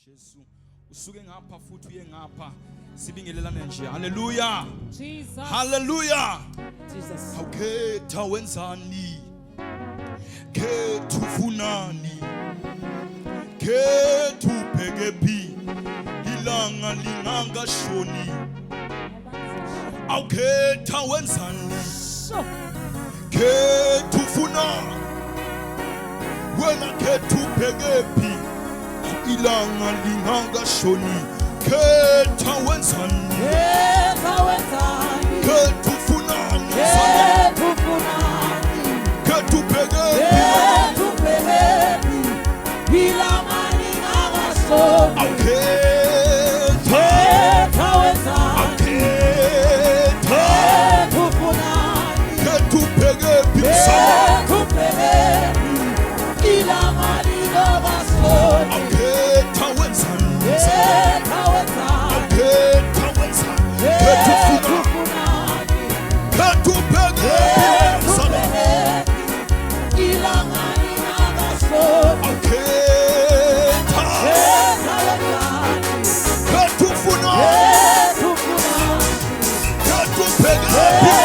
Jesu usuke ngapha futhi uye ngapha sibingelelane nje. Hallelujah, Jesus. Hallelujah. Jesus. Khetha wenzani, khetha ufunani, khetha ubheke phi, ilanga lingangashoni. Khetha wenzani, khetha ufunani, wena khetha ubheke phi, ilanga lingangashoni. Khetha wenzani, Khetha wenzani, khetha ufunani, khetha ufunani, khetha ubheke khetha ubheke phi, ilanga lingangashoni. Khetha wenzani, khetha ufunani, khetha ubheke phi, khetha ubheke phi, ilanga lingangashoni. khetha wenzani, Khetha wenzani, khetha wenzani, khetha ufunani, khetha ubheke phi, ilanga lingangashoni. khetha khetha ufunani, khetha ubheke phi,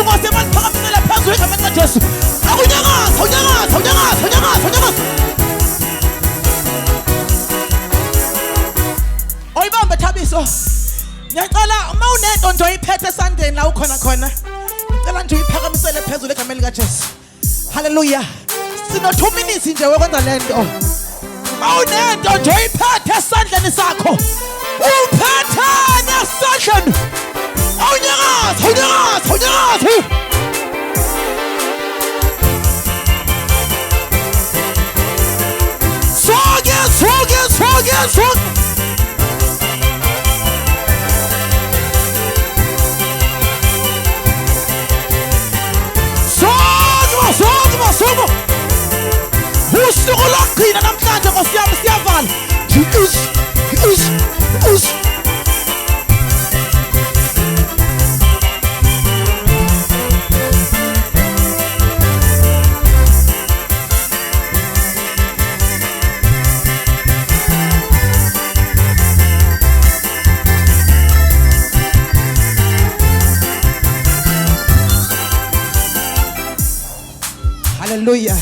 Inkosi masiphakamisele phezulu egameni kaJesu. Akunyakaza, unyakaza, unyakaza, unyakaza, unyakaza. Oyibambe Thabiso. Ngiyacela uma unento nje oyiphethe esandleni la ukhona khona. Ngicela nje uyiphakamisele phezulu egameni kaJesu. Hallelujah. Sino 2 minutes nje wekwenza lento. Uma unento nje oyiphethe esandleni sakho. Uphethe nesandleni. Unyakaza, unyakaza, unyakaza. Soge. Sogo. Usuku lokugcina namhlanje Nkosi yami siyavala. Hallelujah.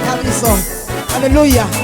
Thabiso. Hallelujah.